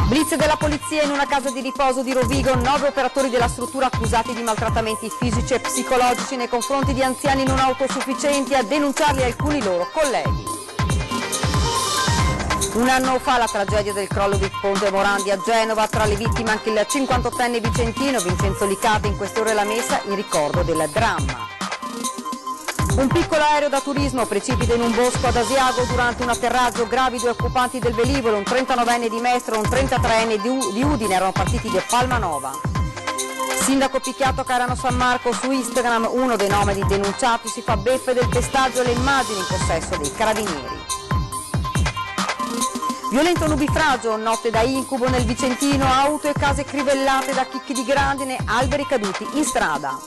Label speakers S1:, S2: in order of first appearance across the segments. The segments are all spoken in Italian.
S1: Blitz della polizia in una casa di riposo di Rovigo, 9 operatori della struttura accusati di maltrattamenti fisici e psicologici nei confronti di anziani non autosufficienti, a denunciarli alcuni loro colleghi. Un anno fa la tragedia del crollo di Ponte Morandi a Genova, tra le vittime anche il 58enne vicentino Vincenzo Licata, in queste ore la messa in ricordo del dramma. Un piccolo aereo da turismo precipita in un bosco ad Asiago durante un atterraggio, gravi 2 occupanti del velivolo, un 39enne di Mestre e un 33enne di Udine, erano partiti da Palmanova. Sindaco picchiato a Carano San Marco, su Instagram uno dei nomadi denunciati si fa beffe del pestaggio e le immagini in possesso dei carabinieri. Violento nubifragio, notte da incubo nel Vicentino, auto e case crivellate da chicchi di grandine, alberi caduti in strada.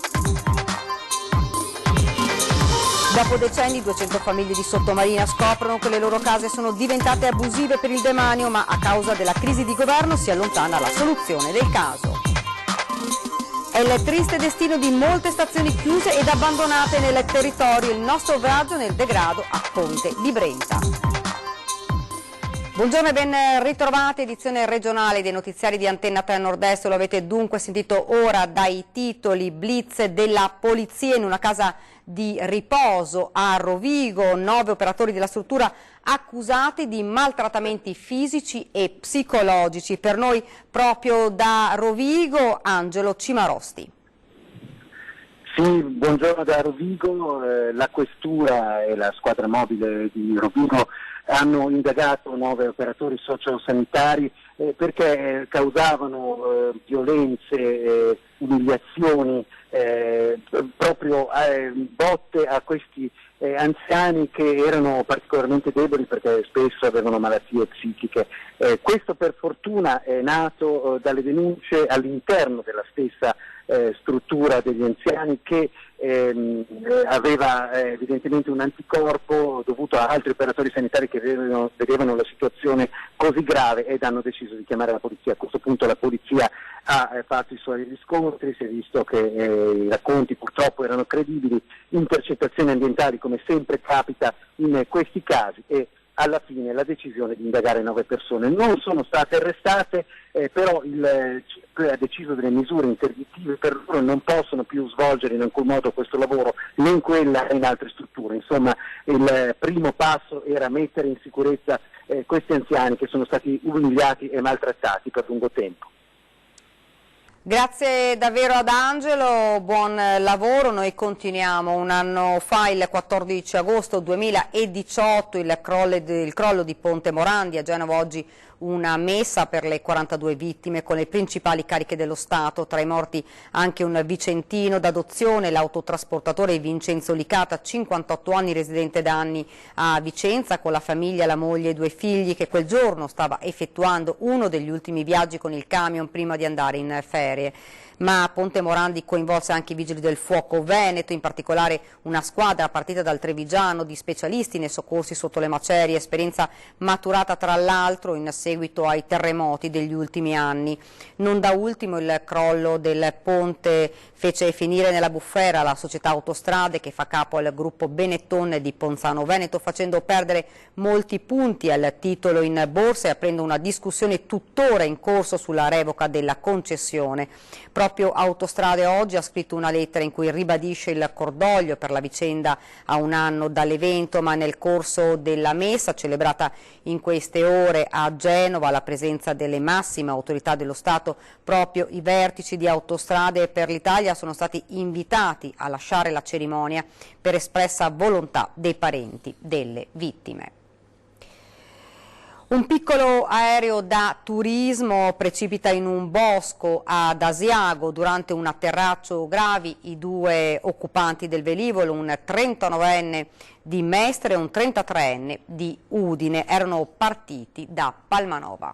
S1: Dopo decenni 200 famiglie di Sottomarina scoprono che le loro case sono diventate abusive per il demanio, ma a causa della crisi di governo si allontana la soluzione del caso. È il triste destino di molte stazioni chiuse ed abbandonate nel territorio, il nostro viaggio nel degrado a Ponte di Brenta. Buongiorno e ben ritrovati, edizione regionale dei notiziari di Antenna 3 Nord-Est, lo avete dunque sentito ora dai titoli. Blitz della polizia in una casa di riposo a Rovigo, 9 operatori della struttura accusati di maltrattamenti fisici e psicologici. Per noi proprio da Rovigo, Angelo Cimarosti.
S2: Sì, buongiorno da Rovigo, la questura e la squadra mobile di Rovigo hanno indagato 9 operatori sociosanitari perché causavano violenze, umiliazioni, proprio botte a questi anziani che erano particolarmente deboli perché spesso avevano malattie psichiche. Questo per fortuna è nato dalle denunce all'interno della stessa struttura degli anziani che aveva evidentemente un anticorpo dovuto a altri operatori sanitari che vedevano la situazione così grave ed hanno deciso di chiamare la polizia. A questo punto la polizia ha fatto i suoi riscontri, si è visto che i racconti purtroppo erano credibili, intercettazioni ambientali come sempre capita in questi casi e alla fine la decisione di indagare 9 persone. Non sono state arrestate, però il CIP ha deciso delle misure interdittive, per loro non possono più svolgere in alcun modo questo lavoro né in quella né in altre strutture. Insomma, il primo passo era mettere in sicurezza questi anziani che sono stati umiliati e maltrattati per lungo tempo.
S1: Grazie davvero ad Angelo, buon lavoro. Noi continuiamo. Un anno fa, il 14 agosto 2018, il crollo di Ponte Morandi a Genova, oggi una messa per le 42 vittime con le principali cariche dello Stato, tra i morti anche un vicentino d'adozione, l'autotrasportatore Vincenzo Licata, 58 anni, residente da anni a Vicenza, con la famiglia, la moglie e 2 figli, che quel giorno stava effettuando uno degli ultimi viaggi con il camion prima di andare in ferie. Ma Ponte Morandi coinvolse anche i Vigili del Fuoco Veneto, in particolare una squadra partita dal Trevigiano di specialisti nei soccorsi sotto le macerie, esperienza maturata tra l'altro in seguito ai terremoti degli ultimi anni. Non da ultimo il crollo del ponte fece finire nella bufera la società Autostrade, che fa capo al gruppo Benetton di Ponzano Veneto, facendo perdere molti punti al titolo in borsa e aprendo una discussione tuttora in corso sulla revoca della concessione. Proprio Autostrade oggi ha scritto una lettera in cui ribadisce il cordoglio per la vicenda a un anno dall'evento, ma nel corso della messa celebrata in queste ore a Genova, alla presenza delle massime autorità dello Stato, proprio i vertici di Autostrade per l'Italia sono stati invitati a lasciare la cerimonia per espressa volontà dei parenti delle vittime. Un piccolo aereo da turismo precipita in un bosco ad Asiago durante un atterraggio, gravi i 2 occupanti del velivolo, un 39enne di Mestre e un 33enne di Udine, erano partiti da Palmanova.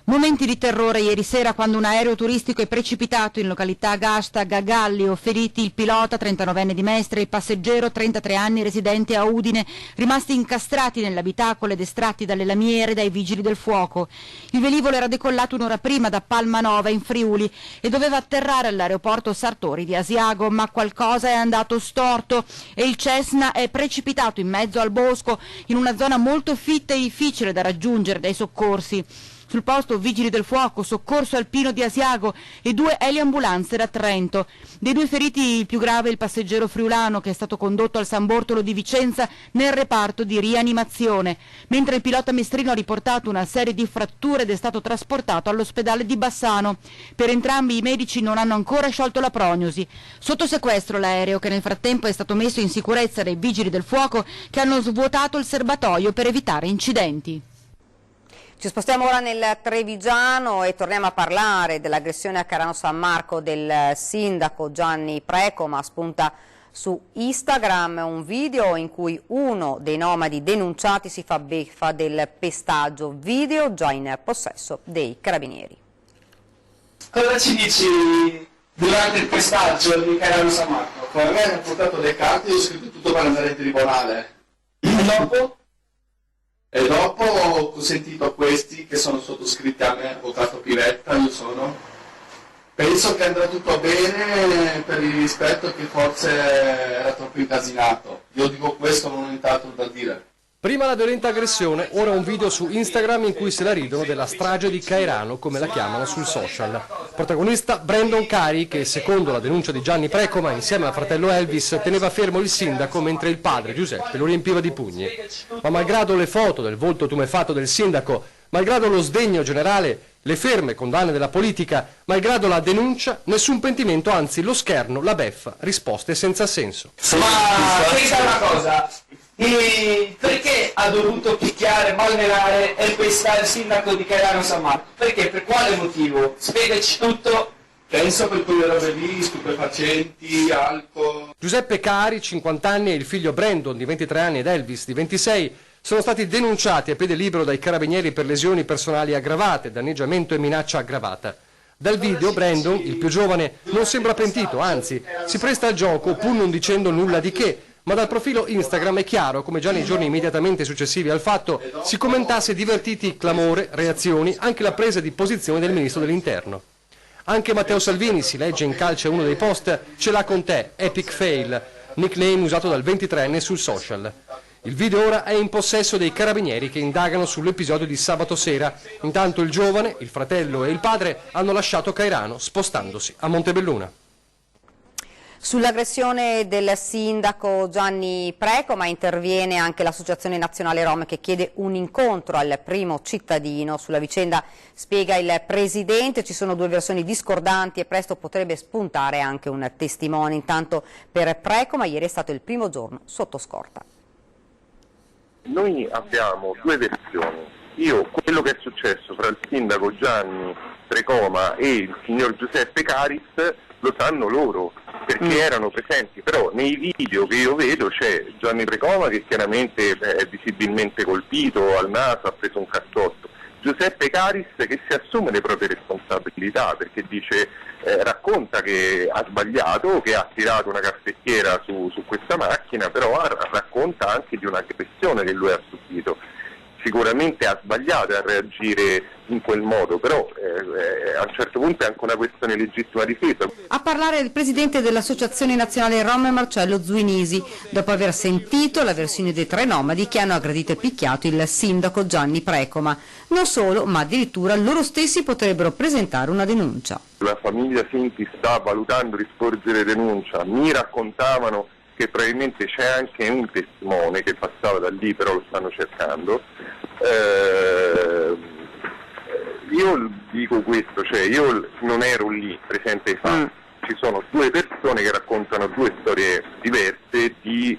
S3: Momenti di terrore ieri sera quando un aereo turistico è precipitato in località Gasta Gagallio, feriti il pilota 39enne di Mestre e il passeggero 33 anni residente a Udine, rimasti incastrati nell'abitacolo ed estratti dalle lamiere dai vigili del fuoco. Il velivolo era decollato un'ora prima da Palmanova in Friuli e doveva atterrare all'aeroporto Sartori di Asiago, ma qualcosa è andato storto e il Cessna è precipitato in mezzo al bosco in una zona molto fitta e difficile da raggiungere dai soccorsi. Sul posto vigili del fuoco, soccorso alpino di Asiago e 2 eliambulanze da Trento. Dei 2 feriti il più grave è il passeggero friulano che è stato condotto al San Bortolo di Vicenza nel reparto di rianimazione, mentre il pilota mestrino ha riportato una serie di fratture ed è stato trasportato all'ospedale di Bassano. Per entrambi i medici non hanno ancora sciolto la prognosi. Sotto sequestro l'aereo che nel frattempo è stato messo in sicurezza dai vigili del fuoco che hanno svuotato il serbatoio per evitare incidenti.
S1: Ci spostiamo ora nel Trevigiano e torniamo a parlare dell'aggressione a Cairano San Marco del sindaco Gianni Precoma. Spunta su Instagram un video in cui uno dei nomadi denunciati si fa beffa del pestaggio, video già in possesso dei carabinieri.
S4: Cosa ci dici durante il pestaggio di Cairano San Marco? A me hanno portato le carte e ho scritto tutto per andare in tribunale. E dopo ho consentito questi che sono sottoscritti a me, avvocato Piretta, io sono. Penso che andrà tutto bene per il rispetto che forse era troppo incasinato. Io dico questo, non ho nient'altro da dire.
S5: Prima la violenta aggressione, ora un video su Instagram in cui se la ridono della strage di Cairano, come la chiamano sul social. Protagonista Brandon Cari, che secondo la denuncia di Gianni Precoma, insieme al fratello Elvis, teneva fermo il sindaco mentre il padre Giuseppe lo riempiva di pugni. Ma malgrado le foto del volto tumefatto del sindaco, malgrado lo sdegno generale, le ferme condanne della politica, malgrado la denuncia, nessun pentimento, anzi lo scherno, la beffa, risposte senza senso.
S4: Ma pensa una cosa, perché ha dovuto picchiare, malmenare e pestare il sindaco di Cairano San Marco? Perché? Per quale motivo? Spiegaci tutto. Penso per quelle robe lì, stupefacenti, alcol.
S5: Giuseppe Cari, 50 anni, e il figlio Brandon, di 23 anni, ed Elvis, di 26, sono stati denunciati a piede libero dai carabinieri per lesioni personali aggravate, danneggiamento e minaccia aggravata. Dal video Brandon, il più giovane, non sembra pentito, anzi, si presta al gioco pur non dicendo nulla di che, ma dal profilo Instagram è chiaro come già nei giorni immediatamente successivi al fatto si commentasse divertiti clamore, reazioni, anche la presa di posizione del ministro dell'Interno. Anche Matteo Salvini, si legge in calce uno dei post, ce l'ha con te, epic fail, nickname usato dal 23enne sul social. Il video ora è in possesso dei carabinieri che indagano sull'episodio di sabato sera. Intanto il giovane, il fratello e il padre hanno lasciato Cairano spostandosi a Montebelluna.
S1: Sull'aggressione del sindaco Gianni Precoma interviene anche l'Associazione Nazionale Rom che chiede un incontro al primo cittadino. Sulla vicenda spiega il Presidente, ci sono 2 versioni discordanti e presto potrebbe spuntare anche un testimone. Intanto per Precoma ieri è stato il primo giorno sotto scorta.
S6: Noi abbiamo 2 versioni. Quello che è successo fra il sindaco Gianni Precoma e il signor Giuseppe Caris lo sanno loro, perché erano presenti, però nei video che io vedo c'è Gianni Precoma che chiaramente è visibilmente colpito al naso, ha preso un cazzotto. Giuseppe Caris che si assume le proprie responsabilità perché dice, racconta che ha sbagliato, che ha tirato una caffettiera su questa macchina, però racconta anche di un'aggressione che lui ha subito. Sicuramente ha sbagliato a reagire in quel modo, però a un certo punto è anche una questione legittima difesa.
S1: A parlare il presidente dell'Associazione Nazionale Rom Marcello Zuinisi, dopo aver sentito la versione dei 3 nomadi che hanno aggredito e picchiato il sindaco Gianni Precoma. Non solo, ma addirittura loro stessi potrebbero presentare una denuncia.
S6: La famiglia Sinti sta valutando di sporgere denuncia, mi raccontavano che probabilmente c'è anche un testimone che passava da lì, però lo stanno cercando. Io dico questo, cioè io non ero lì presente ai fatti, ci sono 2 persone che raccontano 2 storie diverse di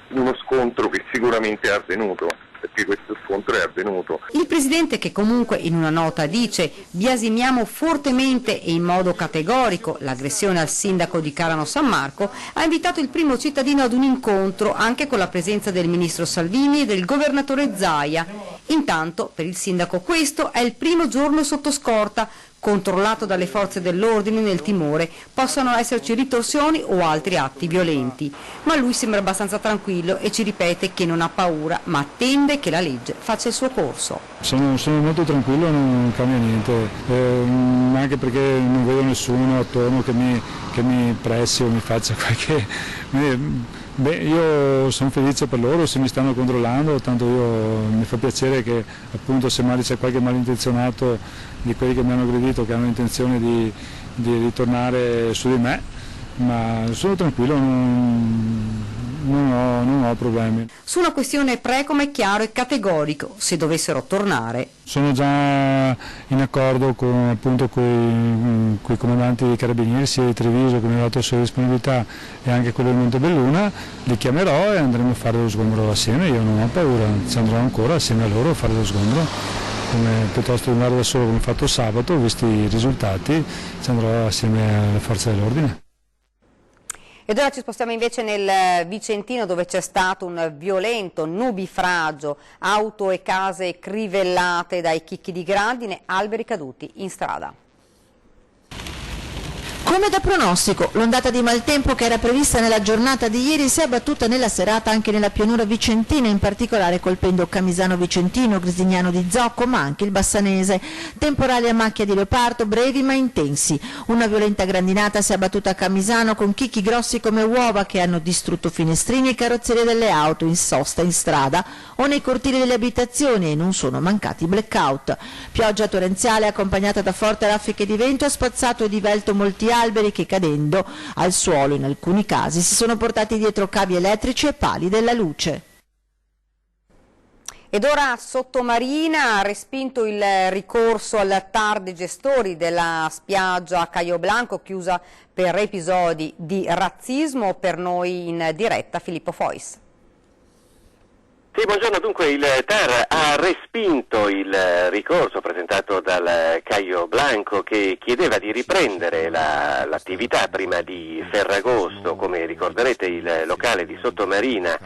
S6: uno scontro che sicuramente è avvenuto, perché questo scontro è avvenuto.
S1: Il Presidente, che comunque in una nota dice biasimiamo fortemente e in modo categorico l'aggressione al sindaco di Cairano San Marco, ha invitato il primo cittadino ad un incontro anche con la presenza del ministro Salvini e del governatore Zaia Intanto, per il sindaco, questo è il primo giorno sotto scorta, controllato dalle forze dell'ordine nel timore possano esserci ritorsioni o altri atti violenti. Ma lui sembra abbastanza tranquillo e ci ripete che non ha paura, ma attende che la legge faccia il suo corso.
S7: Sono molto tranquillo, non cambia niente, anche perché non vedo nessuno attorno che mi pressi o mi faccia qualche... io sono felice per loro, se mi stanno controllando, tanto mi fa piacere che appunto se magari c'è qualche malintenzionato di quelli che mi hanno aggredito, che hanno intenzione di ritornare su di me, ma sono tranquillo, non ho problemi.
S1: Su una questione Precom è chiaro e categorico, se dovessero tornare.
S7: Sono già in accordo con i comandanti dei Carabinieri, sia di Treviso che mi ha dato la sua disponibilità e anche quello di Montebelluna, li chiamerò e andremo a fare lo sgombro assieme, io non ho paura, ci andrò ancora assieme a loro a fare lo sgombro. Piuttosto che andare da solo come ho fatto sabato, visti i risultati, ci andrò assieme alle forze dell'ordine.
S1: Ed ora ci spostiamo invece nel Vicentino, dove c'è stato un violento nubifragio, auto e case crivellate dai chicchi di grandine, alberi caduti in strada.
S8: Come da pronostico, l'ondata di maltempo che era prevista nella giornata di ieri si è abbattuta nella serata anche nella pianura vicentina, in particolare colpendo Camisano Vicentino, Grisignano di Zocco, ma anche il Bassanese. Temporali a macchia di leopardo, brevi ma intensi. Una violenta grandinata si è abbattuta a Camisano con chicchi grossi come uova che hanno distrutto finestrini e carrozzerie delle auto in sosta in strada o nei cortili delle abitazioni, e non sono mancati blackout. Pioggia torrenziale accompagnata da forti raffiche di vento ha spazzato e divelto molti alberi che, cadendo al suolo in alcuni casi, si sono portati dietro cavi elettrici e pali della luce.
S1: Ed ora Sottomarina ha respinto il ricorso al TAR dei gestori della spiaggia Caio Blanco, chiusa per episodi di razzismo. Per noi in diretta Filippo Fois.
S9: Sì, buongiorno. Dunque il TAR ha respinto il ricorso presentato dal Caio Blanco, che chiedeva di riprendere l'attività prima di Ferragosto. Come ricorderete, il locale di Sottomarina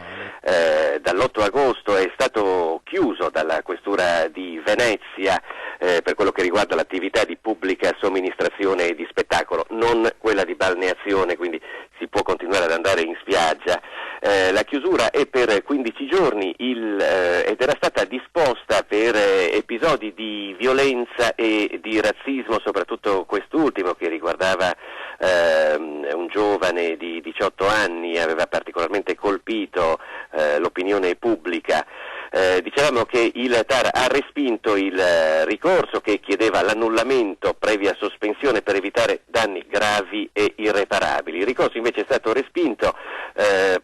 S9: dall'8 agosto è stato chiuso dalla Questura di Venezia per quello che riguarda l'attività di pubblica somministrazione di spettacolo, non quella di balneazione, quindi si può continuare ad andare in spiaggia. La chiusura è per 15 giorni ed era stata disposta per episodi di violenza e di razzismo, soprattutto quest'ultimo che riguardava un giovane di 18 anni, aveva particolarmente colpito l'opinione pubblica. Dicevamo che il TAR ha respinto il ricorso che chiedeva l'annullamento previa sospensione per evitare danni gravi e irreparabili. Il ricorso invece è stato respinto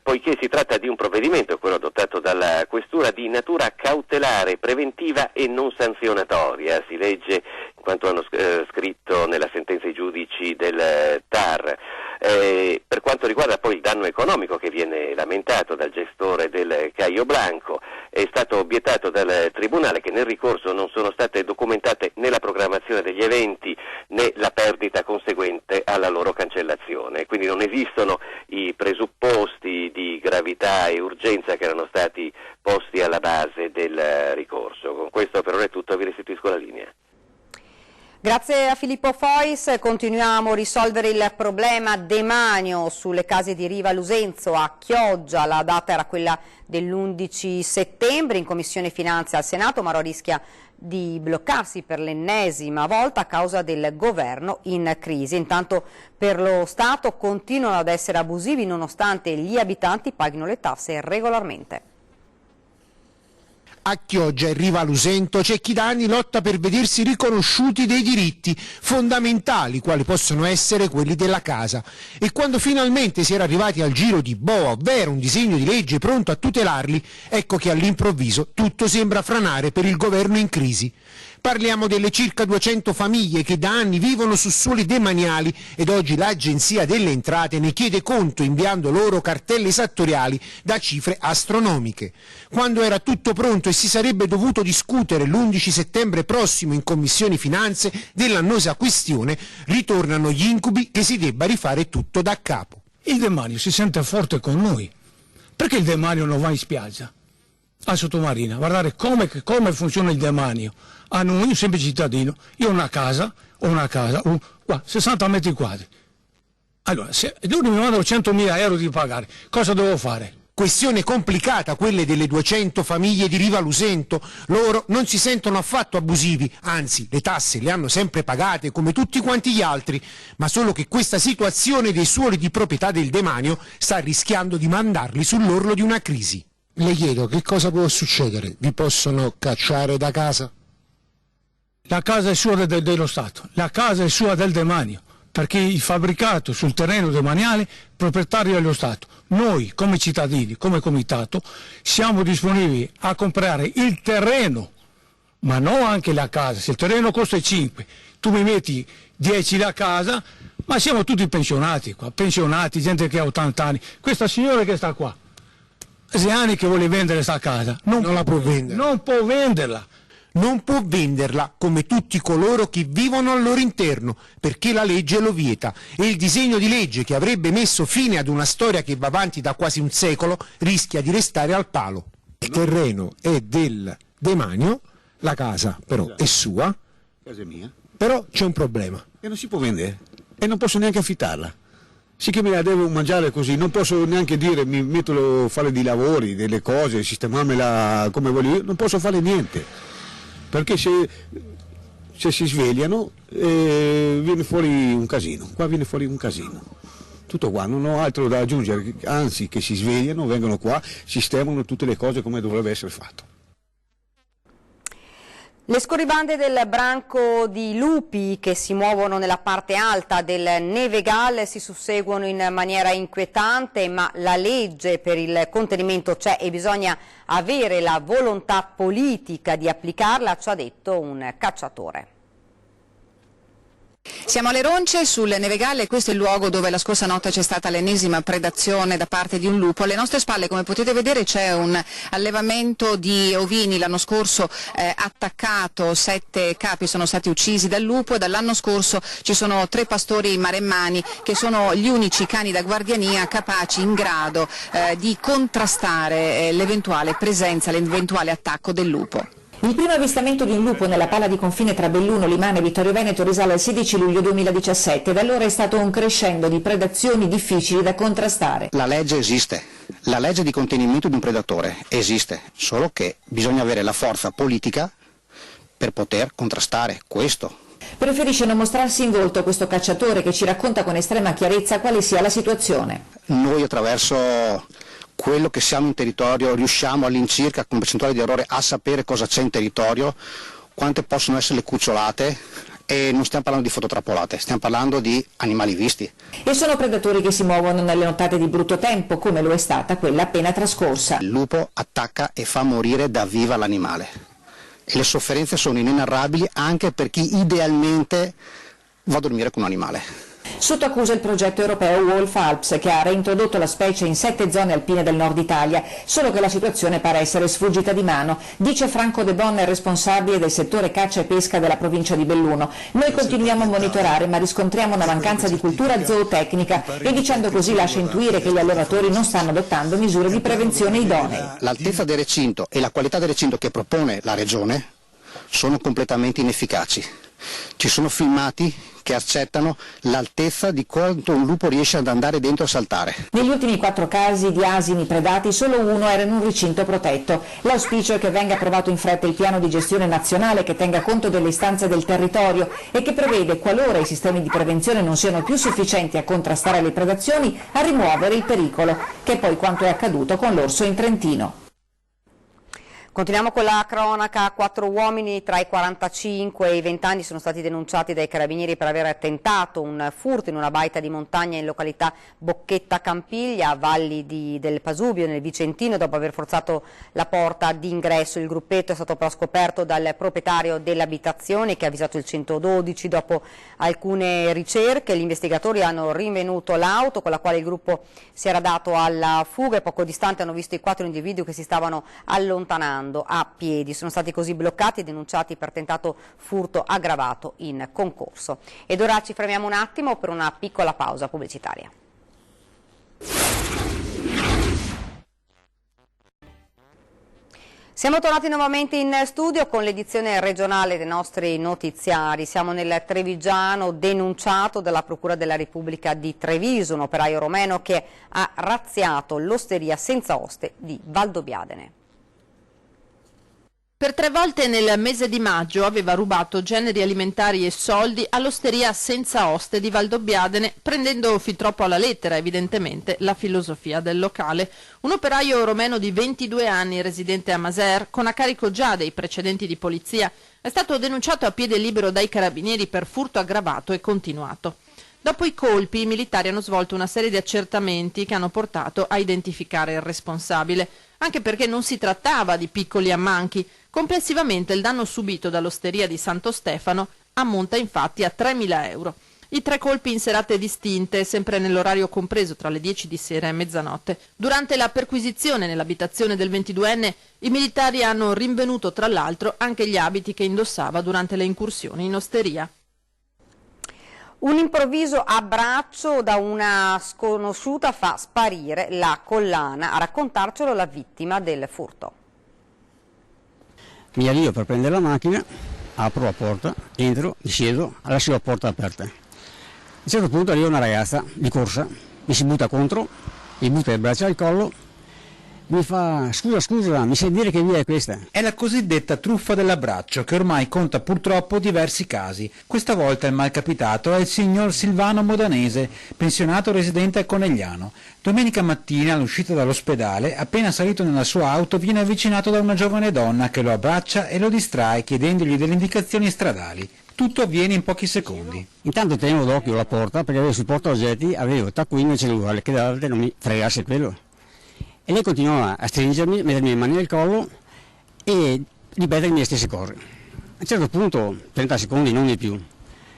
S9: poiché si tratta di un provvedimento, quello adottato dalla Questura, di natura cautelare, preventiva e non sanzionatoria. Si legge in quanto hanno scritto nella sentenza i giudici del TAR. Per quanto riguarda poi il danno economico che viene lamentato dal gestore del Caio Blanco, è stato obiettato dal Tribunale che nel ricorso non sono state documentate né la programmazione degli eventi né la perdita conseguente alla loro cancellazione, quindi non esistono i presupposti di gravità e urgenza che erano stati posti alla base del ricorso. Con questo per ora è tutto, vi restituisco la linea.
S1: Grazie a Filippo Fois. Continuiamo a risolvere il problema demanio sulle case di Riva Lusenzo a Chioggia. La data era quella dell'11 settembre in Commissione Finanze al Senato, ma ora rischia di bloccarsi per l'ennesima volta a causa del governo in crisi. Intanto per lo Stato continuano ad essere abusivi nonostante gli abitanti paghino le tasse regolarmente.
S10: A Chioggia e Riva Lusento c'è chi da anni lotta per vedersi riconosciuti dei diritti fondamentali, quali possono essere quelli della casa. E quando finalmente si era arrivati al giro di boa, ovvero un disegno di legge pronto a tutelarli, ecco che all'improvviso tutto sembra franare per il governo in crisi. Parliamo delle circa 200 famiglie che da anni vivono su suoli demaniali ed oggi l'Agenzia delle Entrate ne chiede conto inviando loro cartelle esattoriali da cifre astronomiche. Quando era tutto pronto e si sarebbe dovuto discutere l'11 settembre prossimo in Commissione Finanze dell'annosa questione, ritornano gli incubi che si debba rifare tutto da capo.
S11: Il demanio si sente forte con noi. Perché il demanio non va in spiaggia? a Sottomarina, guardare come funziona il demanio. Hanno un semplice cittadino, io ho una casa, 60 metri quadri. Allora, se loro mi mandano 100.000 euro di pagare, cosa devo fare?
S10: Questione complicata quelle delle 200 famiglie di Riva Lusento. Loro non si sentono affatto abusivi, anzi le tasse le hanno sempre pagate come tutti quanti gli altri, ma solo che questa situazione dei suoli di proprietà del demanio sta rischiando di mandarli sull'orlo di una crisi. Le chiedo, che cosa può succedere? Vi possono cacciare da casa?
S11: La casa è sua dello Stato, la casa è sua del demanio, perché il fabbricato sul terreno demaniale proprietario dello Stato. Noi come cittadini, come comitato, siamo disponibili a comprare il terreno, ma non anche la casa. Se il terreno costa 5, tu mi metti 10 la casa, ma siamo tutti pensionati qua, pensionati, gente che ha 80 anni. Questa signora che sta qua, 6 anni che vuole vendere questa casa, non la può vendere. Non può venderla.
S10: Non può venderla come tutti coloro che vivono al loro interno, perché la legge lo vieta, e il disegno di legge che avrebbe messo fine ad una storia che va avanti da quasi un secolo rischia di restare al palo. Il terreno è del demanio, la casa però è sua,
S12: casa è mia,
S10: però c'è un problema.
S12: E non si può vendere, e non posso neanche affittarla. Sì che me la devo mangiare così, non posso neanche dire mi metto a fare dei lavori, delle cose, sistemarmela come voglio io, non posso fare niente. Perché se si svegliano viene fuori un casino, qua viene fuori un casino. Tutto qua, non ho altro da aggiungere, anzi che si svegliano, vengono qua, sistemano tutte le cose come dovrebbe essere fatto.
S1: Le scorribande del branco di lupi che si muovono nella parte alta del Nevegal si susseguono in maniera inquietante, ma la legge per il contenimento c'è e bisogna avere la volontà politica di applicarla, ci ha detto un cacciatore.
S13: Siamo alle Ronce, sul Nevegal, e questo è il luogo dove la scorsa notte c'è stata l'ennesima predazione da parte di un lupo. Alle nostre spalle, come potete vedere, c'è un allevamento di ovini. L'anno scorso attaccato, 7 capi sono stati uccisi dal lupo, e dall'anno scorso ci sono 3 pastori maremmani che sono gli unici cani da guardiania capaci, in grado di contrastare l'eventuale presenza, l'eventuale attacco del lupo.
S14: Il primo avvistamento di un lupo nella pala di confine tra Belluno, Limana e Vittorio Veneto risale al 16 luglio 2017. Da allora è stato un crescendo di predazioni difficili da contrastare.
S15: La legge esiste, la legge di contenimento di un predatore esiste, solo che bisogna avere la forza politica per poter contrastare questo.
S14: Preferisce non mostrarsi in volto questo cacciatore, che ci racconta con estrema chiarezza quale sia la situazione.
S15: Noi attraverso quello che siamo in territorio riusciamo all'incirca con percentuale di errore a sapere cosa c'è in territorio, quante possono essere le cucciolate, e non stiamo parlando di fototrappolate, stiamo parlando di animali visti.
S14: E sono predatori che si muovono nelle nottate di brutto tempo, come lo è stata quella appena trascorsa.
S15: Il lupo attacca e fa morire da viva l'animale, e le sofferenze sono inenarrabili anche per chi idealmente va a dormire con un animale.
S14: Sotto accusa il progetto europeo Wolf Alps, che ha reintrodotto la specie in 7 zone alpine del nord Italia, solo che la situazione pare essere sfuggita di mano, dice Franco De Bon, responsabile del settore caccia e pesca della provincia di Belluno. Noi continuiamo a monitorare, ma riscontriamo una mancanza di cultura zootecnica, e dicendo così lascia intuire che gli allevatori non stanno adottando misure di prevenzione idonee.
S15: L'altezza del recinto e la qualità del recinto che propone la Regione sono completamente inefficaci. Ci sono filmati che accettano l'altezza di quanto un lupo riesce ad andare dentro a saltare.
S14: Negli ultimi 4 casi di asini predati, solo uno era in un recinto protetto. L'auspicio è che venga approvato in fretta il piano di gestione nazionale che tenga conto delle istanze del territorio e che prevede, qualora i sistemi di prevenzione non siano più sufficienti a contrastare le predazioni, a rimuovere il pericolo, che è poi quanto è accaduto con l'orso in Trentino.
S1: Continuiamo con la cronaca. 4 uomini tra i 45 e i 20 anni sono stati denunciati dai carabinieri per aver tentato un furto in una baita di montagna in località Bocchetta Campiglia, a Valli del Pasubio, nel Vicentino, dopo aver forzato la porta d'ingresso. Il gruppetto è stato però scoperto dal proprietario dell'abitazione, che ha avvisato il 112. Dopo alcune ricerche, gli investigatori hanno rinvenuto l'auto con la quale il gruppo si era dato alla fuga, e poco distante hanno visto i 4 individui che si stavano allontanando a piedi. Sono stati così bloccati e denunciati per tentato furto aggravato in concorso. Ed ora ci fermiamo un attimo per una piccola pausa pubblicitaria. Siamo tornati nuovamente in studio con l'edizione regionale dei nostri notiziari. Siamo nel Trevigiano, denunciato dalla Procura della Repubblica di Treviso, un operaio romeno che ha razziato l'osteria senza oste di Valdobbiadene.
S16: Per 3 volte nel mese di maggio aveva rubato generi alimentari e soldi all'osteria senza oste di Valdobbiadene, prendendo fin troppo alla lettera evidentemente la filosofia del locale. Un operaio romeno di 22 anni, residente a Maser, con a carico già dei precedenti di polizia, è stato denunciato a piede libero dai carabinieri per furto aggravato e continuato. Dopo i colpi, i militari hanno svolto una serie di accertamenti che hanno portato a identificare il responsabile, anche perché non si trattava di piccoli ammanchi. Complessivamente il danno subito dall'osteria di Santo Stefano ammonta infatti a 3.000 euro. I 3 colpi in serate distinte, sempre nell'orario compreso tra le 10 di sera e mezzanotte. Durante la perquisizione nell'abitazione del 22enne, i militari hanno rinvenuto tra l'altro anche gli abiti che indossava durante le incursioni in osteria.
S1: Un improvviso abbraccio da una sconosciuta fa sparire la collana. A raccontarcelo la vittima del furto.
S17: Mi avvio per prendere la macchina, apro la porta, entro, scedo, lascio la porta aperta. A un certo punto arriva una ragazza di corsa, mi si butta contro, mi butta il braccio al collo, mi fa scusa, mi sai dire che via è questa?
S18: È la cosiddetta truffa dell'abbraccio, che ormai conta purtroppo diversi casi. Questa volta il malcapitato è il signor Silvano Modanese, pensionato residente a Conegliano. Domenica mattina, all'uscita dall'ospedale, appena salito nella sua auto, viene avvicinato da una giovane donna che lo abbraccia e lo distrae chiedendogli delle indicazioni stradali. Tutto avviene in pochi secondi.
S17: Intanto tenevo d'occhio la porta, perché avevo sul portaoggetti, avevo taccuino e cellulare, che dall'altro non mi fregasse quello. E lei continuava a stringermi, mettermi le mani nel collo e ripetermi le stesse cose. A un certo punto, 30 secondi, non di più,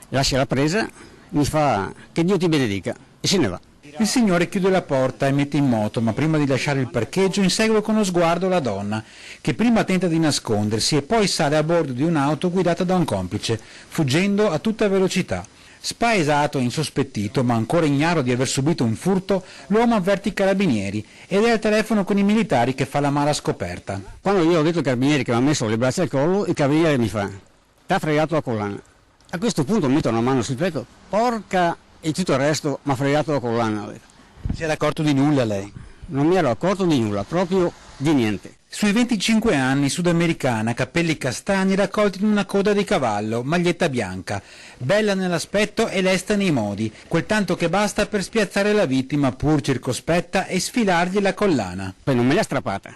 S17: lascia la presa, mi fa che Dio ti benedica e se ne va.
S18: Il signore chiude la porta e mette in moto, ma prima di lasciare il parcheggio insegue con lo sguardo la donna, che prima tenta di nascondersi e poi sale a bordo di un'auto guidata da un complice, fuggendo a tutta velocità. Spaesato e insospettito, ma ancora ignaro di aver subito un furto, l'uomo avverte i carabinieri ed è al telefono con i militari che fa la mala scoperta.
S17: Quando io ho detto ai carabinieri che mi ha messo le braccia al collo, il carabiniere mi fa: t'ha fregato la collana. A questo punto metto una mano sul petto, porca, e tutto il resto mi ha fregato la collana.
S18: Si era accorto di nulla lei?
S17: Non mi ero accorto di nulla, proprio di niente.
S18: Sui 25 anni, sudamericana, capelli castani raccolti in una coda di cavallo, maglietta bianca, bella nell'aspetto e lesta nei modi, quel tanto che basta per spiazzare la vittima pur circospetta e sfilargli la collana.
S17: Poi non me l'ha strappata.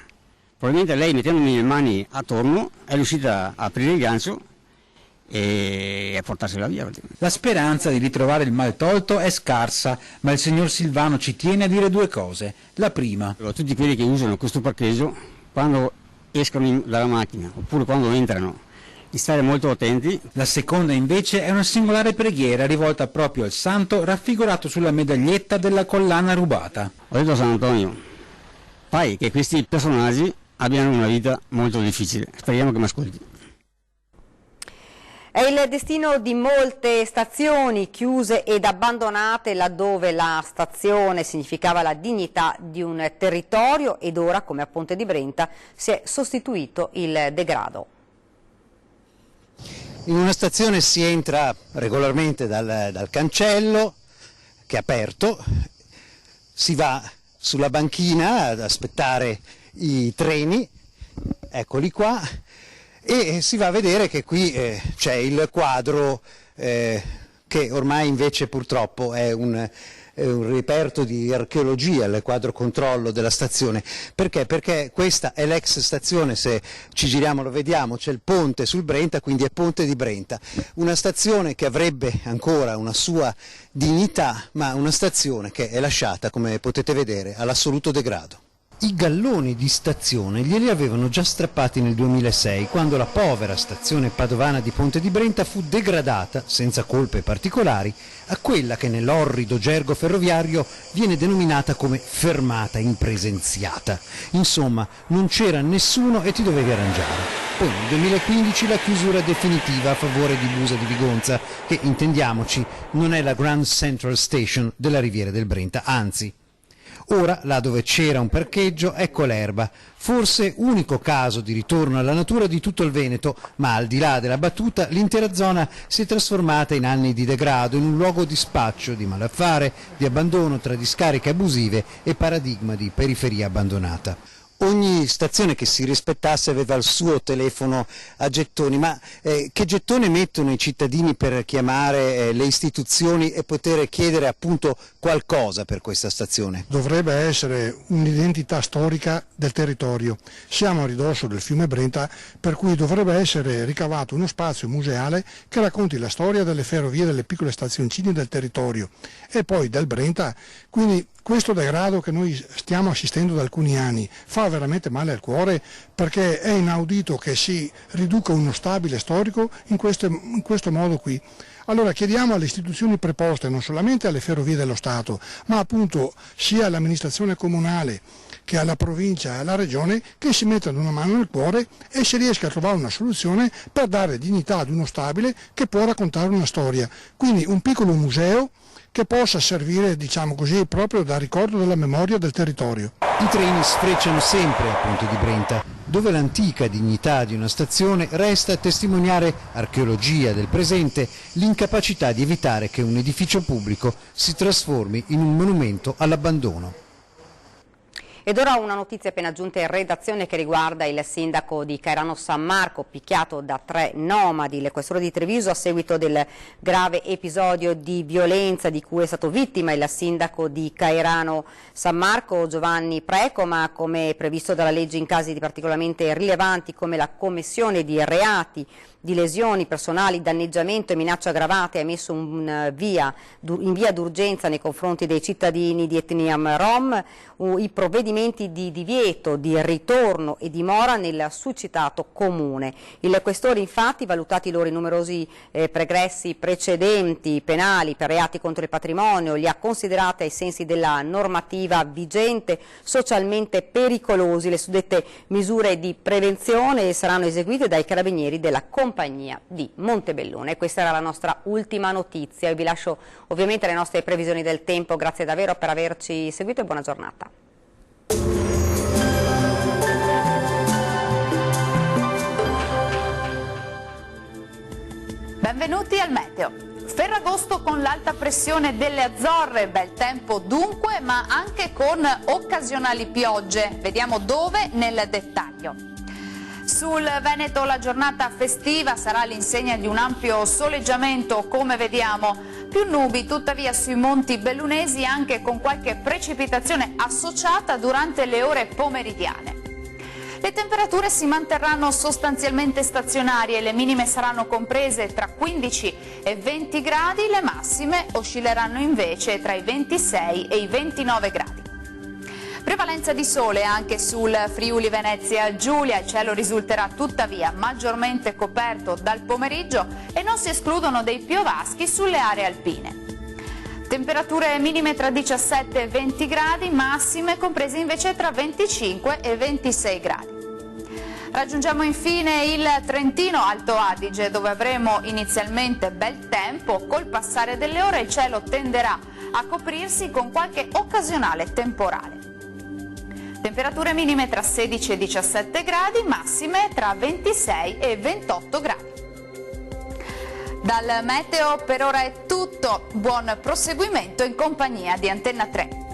S17: Probabilmente lei, mettendomi le mani attorno, è riuscita a aprire il gancio e a portarsela via.
S18: La speranza di ritrovare il mal tolto è scarsa, ma il signor Silvano ci tiene a dire 2 cose. La prima:
S17: tutti quelli che usano questo parcheggio, quando escono dalla macchina oppure quando entrano, di stare molto attenti.
S18: La seconda invece è una singolare preghiera rivolta proprio al santo raffigurato sulla medaglietta della collana rubata.
S17: Ho detto a San Antonio: fai che questi personaggi abbiano una vita molto difficile, speriamo che mi ascolti.
S1: È il destino di molte stazioni chiuse ed abbandonate laddove la stazione significava la dignità di un territorio ed ora, come a Ponte di Brenta, si è sostituito il degrado.
S19: In una stazione si entra regolarmente dal cancello, che è aperto, si va sulla banchina ad aspettare i treni, eccoli qua, e si va a vedere che qui c'è il quadro che ormai invece purtroppo è un reperto di archeologia, il quadro controllo della stazione. Perché? Perché questa è l'ex stazione, se ci giriamo lo vediamo, c'è il ponte sul Brenta, quindi è Ponte di Brenta. Una stazione che avrebbe ancora una sua dignità, ma una stazione che è lasciata, come potete vedere, all'assoluto degrado. I galloni di stazione glieli avevano già strappati nel 2006, quando la povera stazione padovana di Ponte di Brenta fu degradata, senza colpe particolari, a quella che nell'orrido gergo ferroviario viene denominata come fermata impresenziata. Insomma, non c'era nessuno e ti dovevi arrangiare. Poi nel 2015 la chiusura definitiva a favore di Busa di Vigonza, che, intendiamoci, non è la Grand Central Station della Riviera del Brenta, anzi. Ora, là dove c'era un parcheggio, ecco l'erba. Forse unico caso di ritorno alla natura di tutto il Veneto, ma al di là della battuta l'intera zona si è trasformata in anni di degrado, in un luogo di spaccio, di malaffare, di abbandono tra discariche abusive e paradigma di periferia abbandonata. Ogni stazione che si rispettasse aveva il suo telefono a gettoni, ma che gettone mettono i cittadini per chiamare le istituzioni e poter chiedere appunto qualcosa per questa stazione?
S20: Dovrebbe essere un'identità storica del territorio. Siamo a ridosso del fiume Brenta, per cui dovrebbe essere ricavato uno spazio museale che racconti la storia delle ferrovie, delle piccole stazioncine del territorio e poi del Brenta. Quindi questo degrado che noi stiamo assistendo da alcuni anni fa veramente male al cuore, perché è inaudito che si riduca uno stabile storico in questo modo qui. Allora chiediamo alle istituzioni preposte, non solamente alle ferrovie dello Stato, ma appunto sia all'amministrazione comunale che alla provincia e alla regione, che si mettano una mano nel cuore e si riesca a trovare una soluzione per dare dignità ad uno stabile che può raccontare una storia. Quindi un piccolo museo che possa servire, diciamo così, proprio da ricordo della memoria del territorio.
S19: I treni sfrecciano sempre al ponte di Brenta, dove l'antica dignità di una stazione resta a testimoniare, archeologia del presente, l'incapacità di evitare che un edificio pubblico si trasformi in un monumento all'abbandono.
S1: Ed ora una notizia appena giunta in redazione che riguarda il sindaco di Cairano San Marco, picchiato da 3 nomadi. Il questore di Treviso, a seguito del grave episodio di violenza di cui è stato vittima il sindaco di Cairano San Marco, Giovanni Preco, ma come previsto dalla legge in casi di particolarmente rilevanti come la commissione di reati di lesioni personali, danneggiamento e minaccia aggravate, ha emesso in via d'urgenza nei confronti dei cittadini di etnia rom i provvedimenti di divieto, di ritorno e dimora nel succitato comune. Il questore infatti, valutati i loro numerosi pregressi precedenti penali per reati contro il patrimonio, li ha considerati ai sensi della normativa vigente socialmente pericolosi. Le suddette misure di prevenzione saranno eseguite dai carabinieri della compagnia di Montebellune. Questa era la nostra ultima notizia. Io vi lascio ovviamente le nostre previsioni del tempo. Grazie davvero per averci seguito e buona giornata.
S21: Benvenuti al meteo. Ferragosto con l'alta pressione delle Azzorre, bel tempo dunque, ma anche con occasionali piogge. Vediamo dove nel dettaglio. Sul Veneto la giornata festiva sarà all'insegna di un ampio soleggiamento, come vediamo. Più nubi tuttavia sui monti bellunesi, anche con qualche precipitazione associata durante le ore pomeridiane. Le temperature si manterranno sostanzialmente stazionarie, le minime saranno comprese tra 15 e 20 gradi, le massime oscilleranno invece tra i 26 e i 29 gradi. Prevalenza di sole anche sul Friuli Venezia Giulia, il cielo risulterà tuttavia maggiormente coperto dal pomeriggio e non si escludono dei piovaschi sulle aree alpine. Temperature minime tra 17 e 20 gradi, massime comprese invece tra 25 e 26 gradi. Raggiungiamo infine il Trentino Alto Adige, dove avremo inizialmente bel tempo, col passare delle ore il cielo tenderà a coprirsi con qualche occasionale temporale. Temperature minime tra 16 e 17 gradi, massime tra 26 e 28 gradi. Dal meteo per ora è tutto, buon proseguimento in compagnia di Antenna 3.